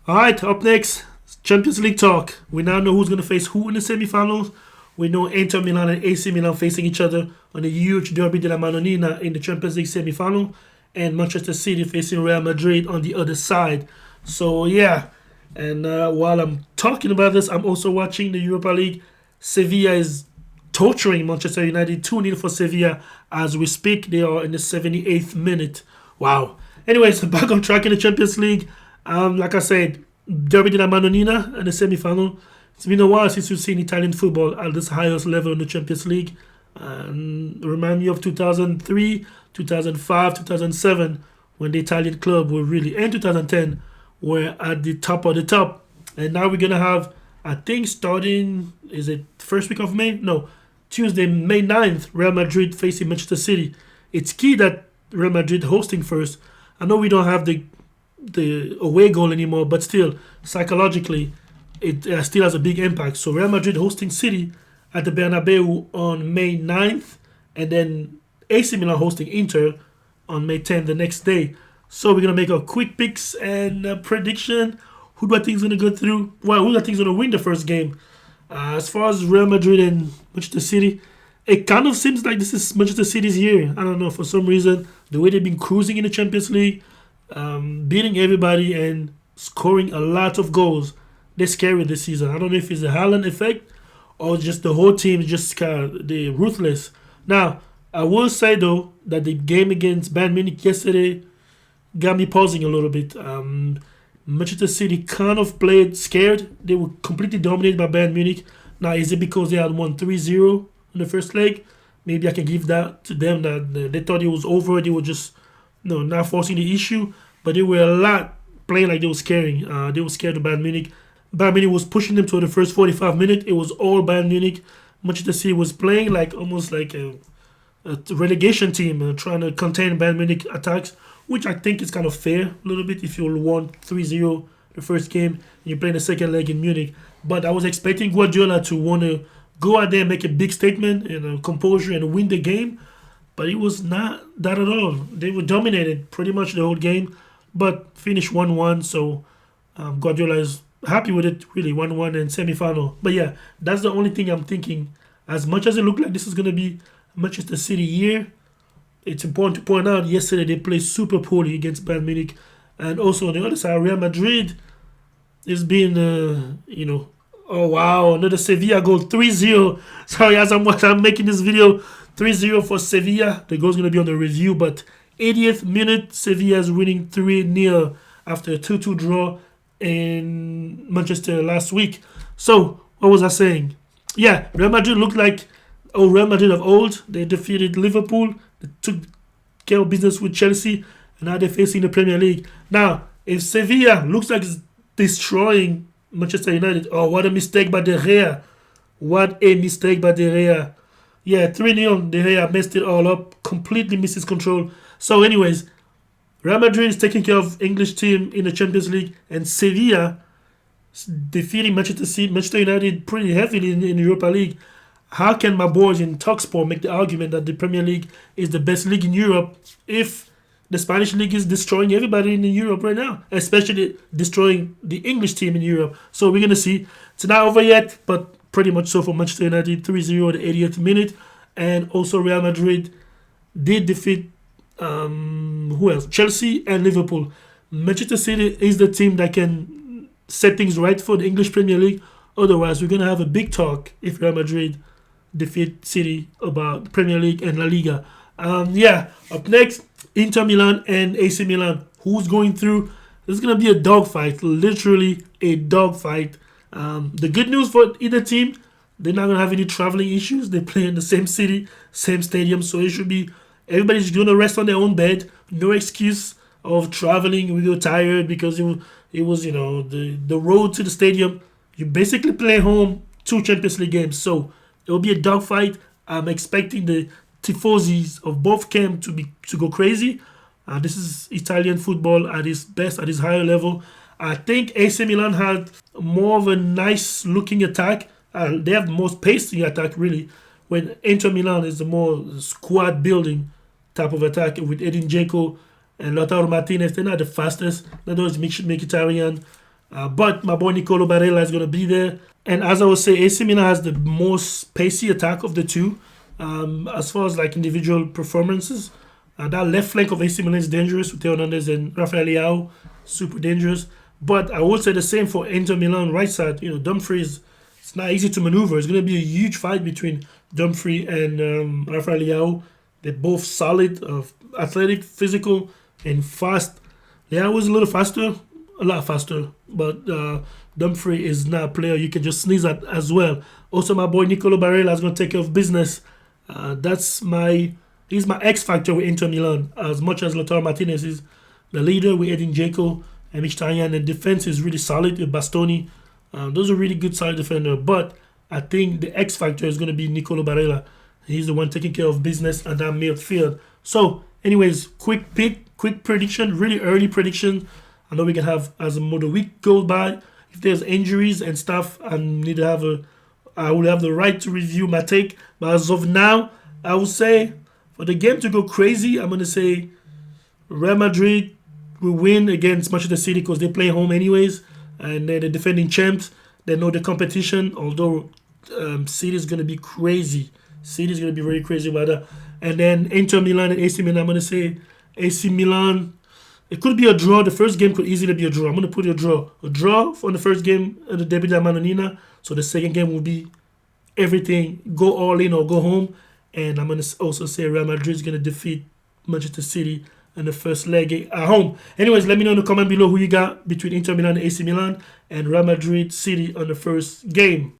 All right, up next, Champions League talk. We now know who's going to face who in the semi-finals. We know Inter Milan and AC Milan facing each other on a huge Derby della Madonnina in the Champions League semi-final, and Manchester City facing Real Madrid on the other side. So yeah, and while I'm talking about this, I'm also watching the Europa League. Sevilla is torturing Manchester United 2-0 for Sevilla as we speak. They are in the 78th minute. Wow. Anyways, back on track in the Champions League. Like I said, Derby della Madonnina in the semi-final. It's been a while since we've seen Italian football at this highest level in the Champions League. Remind me of 2003, 2005, 2007 when the Italian club were really, and 2010 were at the top of the top. And now we're going to have, I think starting, is it first week of May? No, Tuesday, May 9th, Real Madrid facing Manchester City. It's key that Real Madrid hosting first. I know we don't have the away goal anymore, but still, psychologically, it still has a big impact. So Real Madrid hosting City at the Bernabeu on May 9th, and then AC Milan hosting Inter on May 10th the next day. So we're going to make our quick picks and prediction. Who do I think is going to go through? Well, who do I think is going to win the first game? As far as Real Madrid and Manchester City, it kind of seems like this is Manchester City's year. I don't know, for some reason, the way they've been cruising in the Champions League, beating everybody and scoring a lot of goals. They're scary this season. I don't know if it's a Haaland effect or just the whole team is just they're ruthless. Now, I will say though that the game against Bayern Munich yesterday got me pausing a little bit. Manchester City kind of played scared. They were completely dominated by Bayern Munich. Now, is it because they had won 3-0 in the first leg? Maybe I can give that to them that they thought it was over. They were just not forcing the issue. But they were a lot playing like they were scaring. They were scared of Bayern Munich. Bayern Munich was pushing them to the first 45 minutes. It was all Bayern Munich. Manchester City was playing like almost like a relegation team, trying to contain Bayern Munich attacks, which I think is kind of fair a little bit if you won 3-0 the first game and you play the second leg in Munich. But I was expecting Guardiola to want to go out there and make a big statement and composure and win the game. But it was not that at all. They were dominated pretty much the whole game, but finished 1-1. So Guardiola is happy with it, really, 1-1 and semi-final. But yeah, that's the only thing I'm thinking. As much as it looked like this is going to be Manchester City year, it's important to point out yesterday they played super poorly against Bayern Munich. And also on the other side, Real Madrid is being, oh wow, another Sevilla goal, 3-0. Sorry, as I'm making this video, 3-0 for Sevilla. The goal's going to be on the review, but 80th minute, Sevilla is winning 3-0 after a 2-2 draw in Manchester last week. So, what was I saying? Yeah, Real Madrid looked like Real Madrid of old. They defeated Liverpool. They took care of business with Chelsea. And now they're facing the Premier League. Now, if Sevilla looks like it's destroying Manchester United, oh, what a mistake by De Gea. What a mistake by De Gea. Yeah, 3-0. De Gea messed it all up. Completely misses control. So anyways, Real Madrid is taking care of English team in the Champions League, and Sevilla defeating Manchester United pretty heavily in the Europa League. How can my boys in Talksport make the argument that the Premier League is the best league in Europe if the Spanish league is destroying everybody in Europe right now, especially destroying the English team in Europe? So we're going to see. It's not over yet, but pretty much so for Manchester United, 3-0 at the 80th minute. And also Real Madrid did defeat who else? Chelsea and Liverpool. Manchester City is the team that can set things right for the English Premier League. Otherwise, we're going to have a big talk if Real Madrid defeat City about the Premier League and La Liga. Up next, Inter Milan and AC Milan. Who's going through? This is going to be a dogfight, literally a dogfight. The good news for either team, they're not going to have any traveling issues. They play in the same city, same stadium, so it should be everybody's going to rest on their own bed. No excuse of traveling. We were tired because it was the road to the stadium. You basically play home 2 Champions League games, so it will be a dogfight. I'm expecting the tifosis of both camps to go crazy. This is Italian football at its best, at its higher level. I think AC Milan had more of a nice looking attack. They have the most pace in the attack, really. When Inter Milan is the more squad building type of attack with Edin Dzeko and Lautaro Martinez. They're not the fastest. Not those Mkhitaryan. But my boy Nicolo Barella is going to be there. And as I would say, AC Milan has the most pacey attack of the two. As far as like individual performances, that left flank of AC Milan is dangerous with Theo Hernandez and Rafael Leao, super dangerous. But I would say the same for Inter Milan right side. Dumfries, it's not easy to maneuver. It's going to be a huge fight between Dumfries and Rafael Leao. They're both solid, athletic, physical, and fast. Leao was a lot faster, but Dumfries is not a player you can just sneeze at as well. Also, my boy Nicolo Barella is going to take care of business. He's my X factor with Inter Milan. As much as Lautaro Martinez is the leader with Edin Dzeko and Mkhitaryan, the defense is really solid with Bastoni. Those are really good side defender, but I think the X factor is going to be Nicolo Barella. He's the one taking care of business at that midfield. So, anyways, quick prediction, really early prediction. I know we can have as more the week goes by. If there's injuries and stuff, I will have the right to review my take. But as of now, I will say for the game to go crazy, I'm gonna say Real Madrid will win against Manchester City because they play home anyways, and they're the defending champs. They know the competition. Although City is gonna be crazy. City is gonna be very crazy about that. And then Inter Milan and AC Milan, I'm gonna say AC Milan. It could be a draw. The first game could easily be a draw. I'm going to put a draw. A draw for the first game of the Derby della Madonnina. So the second game will be everything. Go all in or go home. And I'm going to also say Real Madrid is going to defeat Manchester City in the first leg at home. Anyways, let me know in the comment below who you got between Inter Milan and AC Milan and Real Madrid City on the first game.